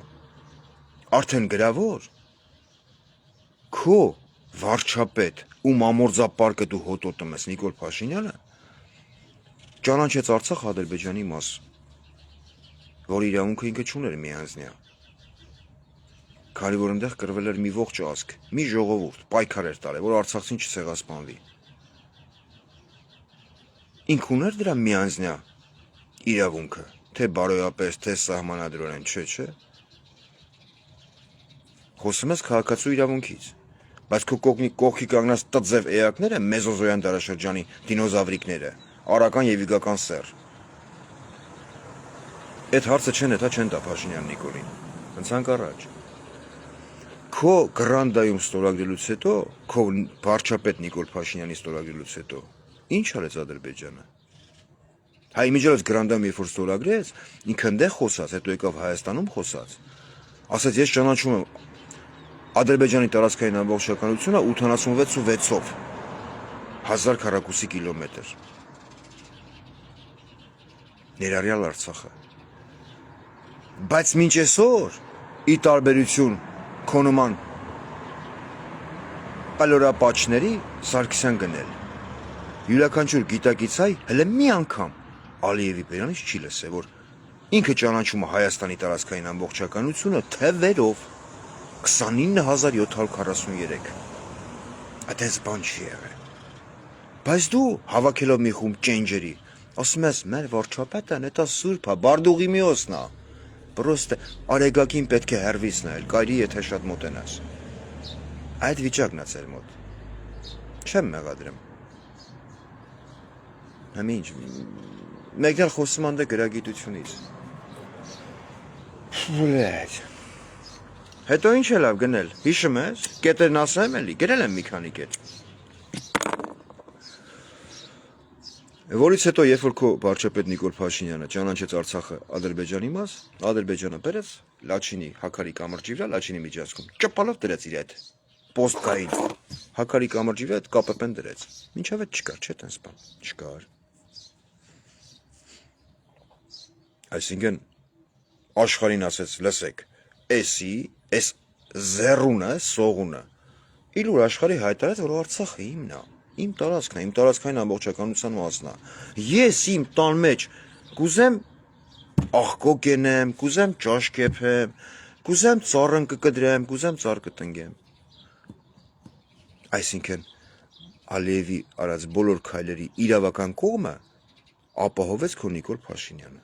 արդեն գրավոր քո վարչապետ ու մամորձապարկը դու հոտոտում ես Նիկոլ Փաշինյանը ճանաչեց Արցախ Ադրբեջանի մաս, որ իրավունքը ինքը չուներ միանձնյա։ Քանի որ այնտեղ կրվել էր մի ողջ ազգ, մի ժողովուրդ, պայքար էր տարել, որ Արցախցին չցեղասպանվի։ Ինք ուներ դրա միանձնյա իրավունքը, թե բարոյապես, թե սահմանադրորեն, չէ։ Խոսում ես քաղաքացու իրավունքից, բայց քո կողքի կանգնած տձև էակները մեզոզոյան դարաշրջանի դինոզավրիկները, արական եւ իգական սեռ։ Այդ հարցը չեն տա Փաշինյան Նիկոլին։ Ընցանք առաջ։ Քո Գրանդայում ստորագրելուց հետո, քո վարչապետ Նիկոլ Փաշինյանի ստորագրելուց հետո, ինչ արեց Ադրբեջանը։ Հայ միջոց Գրանդայում երբ որ ստորագրեց, ինքը այնտեղ խոսած, հետո եկավ Հայաստանում խոսած։ Ասաց ես ճանաչում եմ Ադրբեջանի տարածքային ամբողջականությունը 86-ով 1000 քառակուսի կիլոմետր։ Ներառյալ Արցախը։ Բայց մինչ այսօր, ի տարբերություն քո նման պալորապաչների Սարգսյան գնել։ Յուրաքանչյուր գիտակից հայ հələ մի անգամ Ալիևի բերանից չի լսել, որ ինքը ճանաչում է Հայաստանի տարածքային ամբողջականությունը թվերով 29743։ Այդպես բան չի եղել։ Բայց դու հավաքելով մի խումբ ճենջերի, ասում ես մեր վարչապետը նետա սուրբ է, բարդուղի միոսն է։ Պրոստը արեգակին պետք է հերվից նայել, կայրի եթե շատ մոտենաս։ Այդ վիճակն է ձեր մոտ։ Չեմ մեղադրում։ Համինչ, մեկն էլ խոսում անդե գրագիտությունից։ Բլեդ։ Հետո ինչ է լավ գնել, հիշում ես, կետերն ասեմ էլի, գրել եմ մի քանի կետ։ Որից հետո, երբ որ քո վարչապետ Նիկոլ Փաշինյանը ճանաչեց Արցախը Ադրբեջանի մաս, Ադրբեջանը բերեց Լաչինի Հակարի կամրջի վրա, Լաչինի միջանցքում, ճպալով դրեց իր այդ պոստկային, Հակարի կամրջի վրա այդ ԿՊՊ-ն դրեց, մինչև այդ չկար, չէ՞ տենց բան, չկար։ Այսինքն, աշխարհին ասեց, լսեք, էսի, էս զեռունը, սողունը, իլուր աշխարհի հայտարարեց, որ Արցախը իմն է։ Իմ տարածքն է, իմ տարածքային ամբողջականության մասն է։ Ես իմ տան մեջ կուզեմ աղկոկ ենեմ, կուզեմ ճաշ կեփեմ, կուզեմ ծառն կկդրեմ, կուզեմ ծառ կտնկեմ։ Այսինքն Ալիևի արած բոլոր քայլերի իրավական կողմը ապահովեց քո Նիկոլ Փաշինյանը։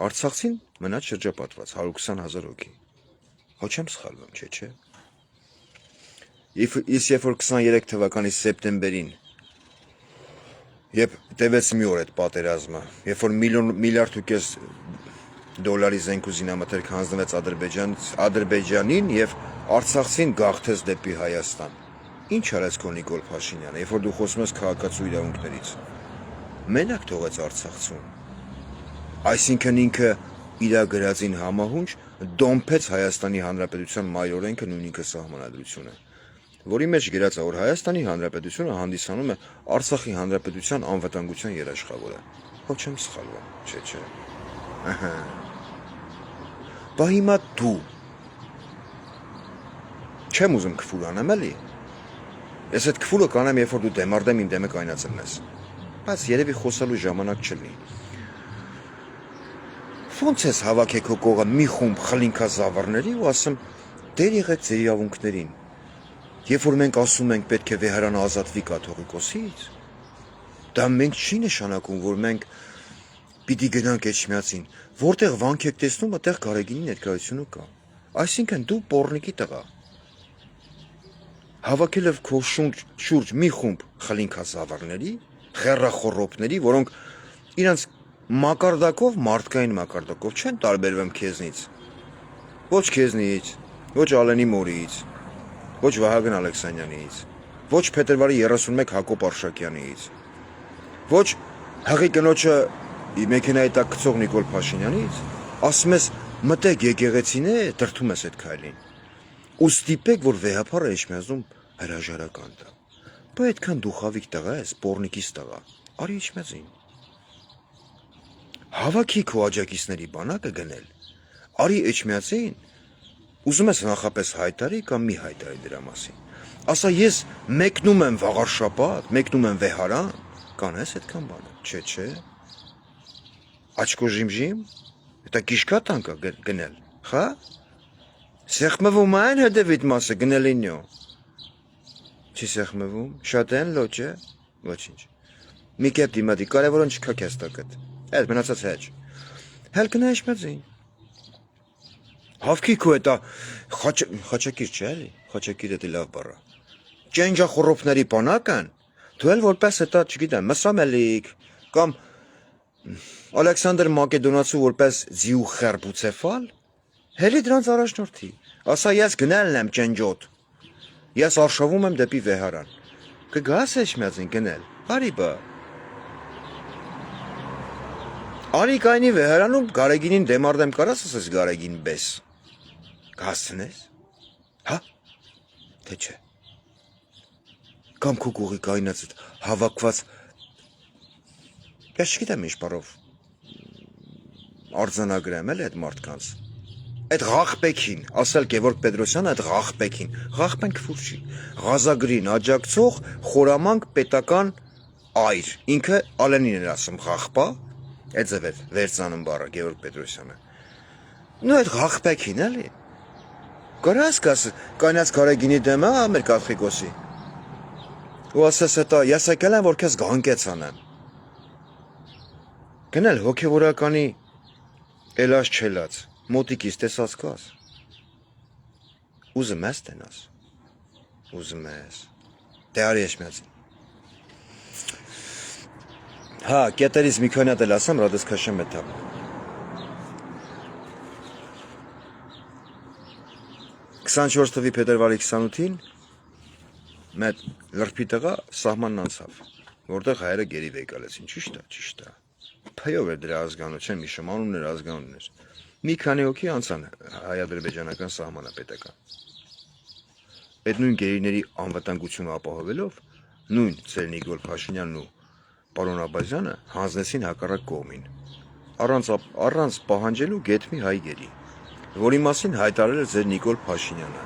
Արցախցին մնաց շրջապատված 120,000 հոգի։ Ոչ եմ սխալվում, չէ։ Իսկ երբ որ 23 թվականի սեպտեմբերին երբ տևեց մի օր այդ պատերազմը, երբ որ միլիարդ ու կես դոլարի զենք ու զինամթերք հանձնվեց Ադրբեջանին եւ Արցախցին գաղթեց դեպի Հայաստան։ Ինչ արեց քո Նիկոլ Փաշինյանը, երբ որ դու խոսում ես քաղաքացու իրավունքներից։ Մենակ թողեց Արցախցուն։ Այսինքն ինքը իր գրածին համահունչ դոմփեց Հայաստանի Հանրապետության մայր օրենքը, նույն ինքը սահմանադրությունը, որի մեջ գրած է, որ Հայաստանի Հանրապետությունը հանդիսանում է Արցախի Հանրապետության անվտանգության երաշխավորը։ Ոչ եմ սխալվում, չէ։ Ահա։ Բա հիմա դու չեմ ուզում քֆուր անեմ, էլի։ Ես այդ քֆուրը կանեմ, երբ որ դու դեմարդեմ իմ դեմը կայնացնես։ Բայց երևի խոսելու ժամանակ չլինի։ Ոնց ես հավաքեք քո կողը մի խումբ խլինքազավարների ու ասեմ դեր եղեք ձեր իրավունքներին։ Երբ որ մենք ասում ենք պետք է Վեհարանը ազատվի կաթողիկոսից, դա մենք չի նշանակում, որ մենք պիտի գնանք Էջմիածին, որտեղ վանք եք տեսնում, այդտեղ Գարեգինի ներկայությունը կա։ Այսինքն դու պոռնիկի տղա։ Հավաքել եք քո շուրջ մի խումբ խլինքազավարների, խեռախոռոպների, որոնք իրանց մակարդակով, մարդկային մակարդակով չեն տարբերվում քեզնից։ Ոչ քեզնից, ոչ Ալենի մորից, ոչ Վահագն Ալեքսանյանից, ոչ փետրվարի 31 Հակոբ Արշակյանից, ոչ հղի կնոջը մեքենայի տակ գցող Նիկոլ Փաշինյանից, ասում ես մտեք եկեղեցին է, դրթում ես այդ քայլին։ Ու ստիպեք, որ վեհապարը Էջմիածնում հրաժարական տա։ Բա այդքան դու խավիկ տղա ես, պոռնիկիս տղա, արի Էջմիածին։ Հավաքի քո աջակիցների բանակը գնել, արի Էջմիածին, ուզում ես նախապես հայտարի կամ մի հայտարի դրա մասին։ Ասա ես մեկնում եմ վաղար շաբաթ, մեկնում եմ Վեհարան, կանես այդքան բանը, չէ։ Աչքո ժիմժիմ, դա գիշկա տանկա գնել, խա։ Սեղմվում այն հետևիտ մասը գնելինյո։ Չի սեղմվում, շատ են լոճ է, ոչինչ։ Մի կետ դիմադի, կարևորն չկա քեզ տակդ, այդ մնացած հեչ։ Հել գնա Էջմիածին։ Հավքի քո էտա խաչակիր չէ էլի, խաչակիր էտի լավ բառա։ Ճենջախոռոպների բանակն, դու էլ որպես էտա, չգիտեմ, Մսամելիք կամ Ալեքսանդր Մակեդոնացու որպես ձիու խերբուցեֆալ, հելի դրանց առաջնորդի։ Ասա ես գնալն եմ ճենջոտ։ Ես արշավում եմ դեպի Վեհարան։ Կգաս Էջմիածին գնել։ Արի բա։ Արի կայնի Վեհարանում Գարեգինին դեմարդեմ կարաս ասես Գարեգին բես։ Կհասցնես։ Հա։ Թե չէ։ Կամ քո կողի կայնած հավաքված ես չգիտեմ ինչ բառով արձանագրեմ էլ այդ մարդկանց։ Այդ ղախպեքին, ասել Գևորգ Պետրոսյանը այդ ղախպեքին, ղախպեն քֆուր չի, Ղազագրին աջակցող խորամանկ պետական այր, ինքը Ալենին էր ասում ղախպա, այդ ձև էր վերցանում բառը Գևորգ Պետրոսյանը։ Նու այդ ղախպեքին էլի։ Կարաս կաս կայնած Գարեգինի դեմ է մեր կաթողիկոսի։ Ու ասես հետո ես եկել եմ որ քեզ գանկեց անեմ։ Գնել հոգևորականի էլած չելած, մոտիկից տեսած կաս։ Ուզում ես տենաս, ուզում ես, դե արի Էջմիածին։ Հա, կետերից մի քանի հատ էլ ասեմ, ռադես քաշեմ էթա։ 24 թվի փետրվարի 28-ին մեր լրբի տղա սահմանն անցավ, որտեղ հայերը գերի վեկալեցին, ճիշտ է։ Փայով էր դրա ազգանություն, մի շմանուն էր ազգանուն էր։ Մի քանի հոգի անցան հայ-ադրբեջանական սահմանապետական։ Այդ նույն գերիների անվտանգությունը ապահովելով, նույն ծեր Նիկոլ Փաշինյանն ու պարոն Աբազյանը հանձնեցին հակառակ կողմին, առանց պահանջելու գեթմի հայ գերի, որի մասին հայտարարել է ձեր Նիկոլ Փաշինյանը,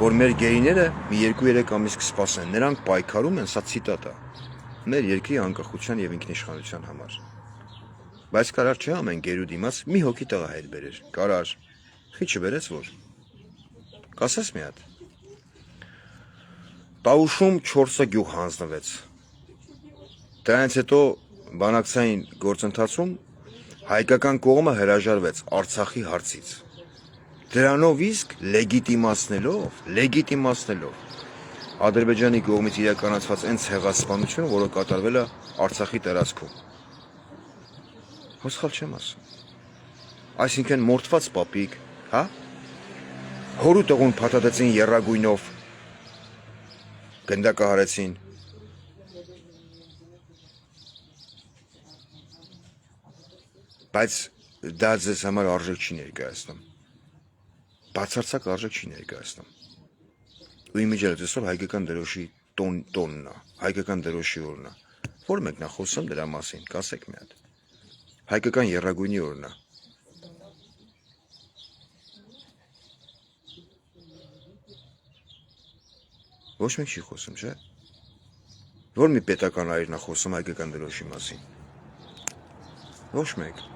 որ մեր գերիները մի 2-3 ամիս կսպասեն, նրանք պայքարում են, սա ցիտատ է, մեր երկրի անկախության եւ ինքնիշխանության համար։ Բայց կարար չէ ամեն գերու դիմաց մի հոգի տղա հետ բերեր, կարար, խիչը բերեց որ։ Կասես մի հատ։ Տաուշում 4 գյուղ հանձնվեց։ Դրանից հետո բանակցային գործընթացում Հայկական կողմը հրաժարվեց Արցախի հարցից։ Դրանով իսկ լեգիտիմացնելով Ադրբեջանի կողմից իրականացված այն ցեղասպանությունը, որը կատարվել է Արցախի տարածքում։ Հոսքալ չեմ ասում։ Այսինքն մորթված պապիկ, հա? Հորու տղուն փաթաթեցին եռագույնով, գնդակահարեցին։ Բայց դա ձեզ համար արժեք չի ներկայացնում։ Բացարձակ արժեք չի ներկայացնում։ Ու իմիջիայլոցով հայկական դրոշի տոնն է, հայկական դրոշի օրն է։ Որ մենք նա խոսում դրա մասին, կասեք մի հատ։ Հայկական եռագույնի օրն է։ Ոչ մեկ չի խոսում, չէ՞։ Որ մի պետական այրն է խոսում հայկական դրոշի մասին։ Ոչ մեկ։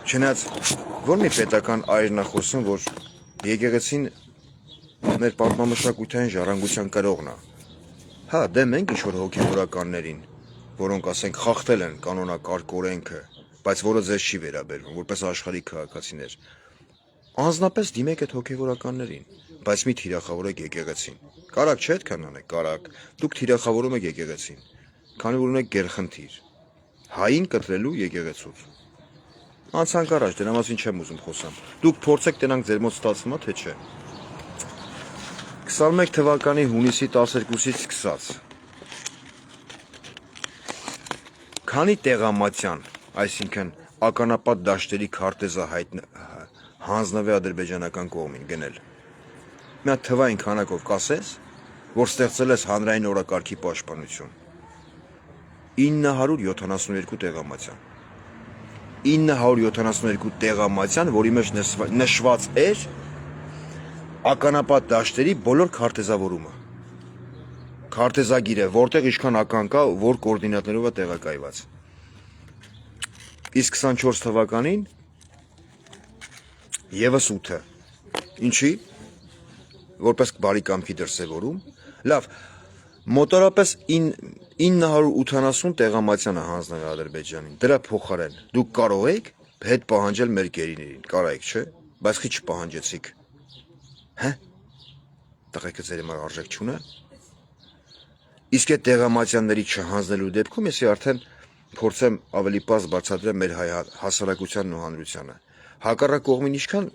Չնայած որ մի պետական այրն է խոսում, որ եկեղեցին մեր պատմամշակութային ժառանգության կրողն է։ Հա, դե մենք ինչ-որ հոգևորականներին, որոնք ասենք խախտել են կանոնակարգ օրենքը, բայց որը ձեզ չի վերաբերվում, որպես աշխարհիկ քաղաքացիներ։ Անձնապես դիմեք այդ հոգևորականներին, բայց մի թիրախավորեք եկեղեցին։ Կարակ չէ այդքան անեք, կարակ։ Դուք թիրախավորում եք եկեղեցին, քանի որ ունեք գերխնդիր։ Հային կտրելու եկեղեցուց։ Անցանք առաջ, դրա մասին չեմ ուզում խոսամ։ Դուք փորձեք տենանք ձեր մոտ ստացվում է, թե չէ։ 21 թվականի հունիսի 12-ից սկսած։ Քանի տեղամատյան, այսինքն ականապատ դաշտերի քարտեզը հանձնվի ադրբեջանական կողմին գնել։ Մի հատ թվային քանակով կասես, որ ստեղծել ես հանրային օրակարգի պաշտպանություն։ 972 տեղամատյան։ 972 տեղամատյան, որի մեջ նշված էր ականապատ դաշտերի բոլոր քարտեզավորումը։ Քարտեզագիրը, որտեղ ինչքան ական կա, որ կոորդինատներով է տեղակայված։ Իսկ 24 թվականին եւս 8-ը։ Ինչի՞։ Որպես բարի կամքի դրսևորում։ Լավ, մոտորապես 980 տեղամատյան է հանձնել Ադրբեջանին։ Դրա փոխարեն դուք կարող եք հետ պահանջել մեր գերիներին, կարայք, չէ՞, բայց քիչ չպահանջեցիք։ Հա՞։ Տղեկը ձեր համար արժեք չունե։ Իսկ այդ տեղամատյանների չհանձնելու դեպքում ես արդեն փորձեմ ավելի պարզ բացատրեմ մեր հայ հասարակությանն ու հանրությանը։ Հակառակ կողմին ինչքան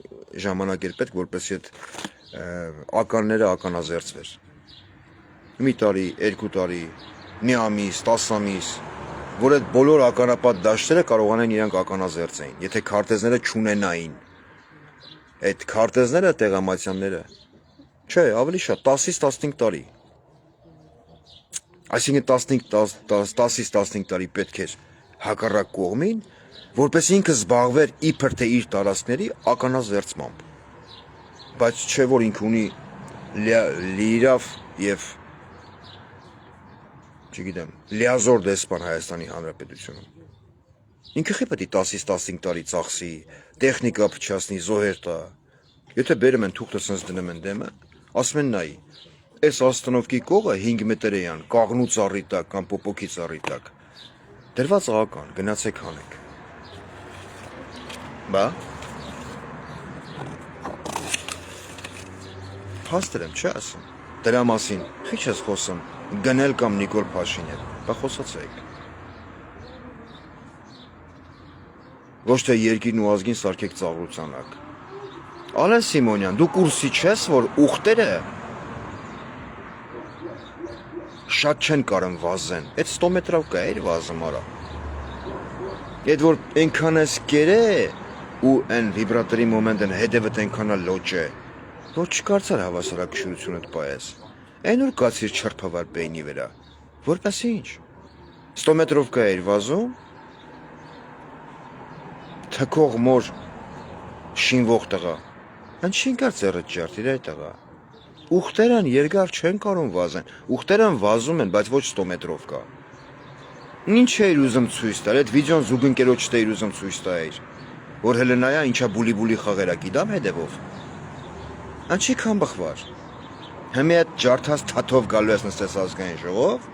ժամանակ էր պետք, որպեսզի այդ ականները ականազերծվեր։ Մի տարի, 2 տարի, մի ամիս, 10 ամիս, որ այդ բոլոր ականապատ դաշտերը կարողանային իրանք ականազերծեին, եթե քարտեզները չունենային։ Այդ քարտեզները տեղամատյանները, չէ, ավելի շատ 10-ից 15 տարի։ Այսինքն 10-ից 15 տարի պետք էր հակառակ կողմին, որպես ինքը զբաղվեր իբր թե իր տարածքների ականազերծմամբ։ Բայց չէ որ ինքը ունի լիիրավ եւ չգիտեմ, լիազոր դեսպան Հայաստանի Հանրապետությունում։ Ինքը պետք է 10-ից 15 տարի ծախսի, տեխնիկա փչացնի, զոհեր տա։ Եթե բերում են թուղթը սենց դնում են դեմը, ասում են նայի, այս աստոնովկի կողը 5 մետր էան, կաղնու ծառի տակ կամ պոպոկի ծառի տակ։ Դրված աղական, գնացեք հանեք։ Բա։ Փաստեր եմ, չէ՞ ասում։ Դրա մասին քիչ ես խոսում, գնել կամ Նիկոլ Փաշինյան, բա խոսացեք։ Ոչ թե երկիրն ու ազգին սարքեք ծաղրությանակ։ Ալեն Սիմոնյան, դու կուրսի չես, որ ուխտերը շատ չեն կարում վազեն, այդ 100 մետրով կա էր վազում արա։ Այդ որ ենքան ես կերը ու են վիբրատորի մոմենտն հետևդ ենքանա լոչ է, որ չկարծար հավասարակշռությունդ պայես, են ուր կացիր չրպավար բեյնի վրա, որպես ինչ, 100 մետրով կա էր վազում, թքող մոր շինվող տղա, են չին կար ձերըտ ճարդիր այդ տղա, ուխտերան երգար չեն կարում վազեն, ուխտերան վազում են, բայց ոչ 100 մետրով կա, ինչ էր ուզում ցույց տալ, այդ վիդեոն զուգընկերոջ էր ուզում ցույց տալ, որ հելնայա ինչա բուլի խաղերա գիտամ հետևով, են չի կան բխվար, Հիմի այդ ջարդած թաթով գալու ես նստես ազգային ժողով,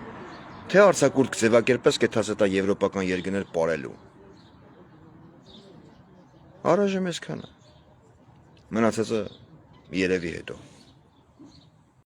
թե արձակուրդ կձևակերպես կեթաս էտա եվրոպական երկրներ պարելու։ Առայժմ էսքանը։ Մնացածը երևի հետո։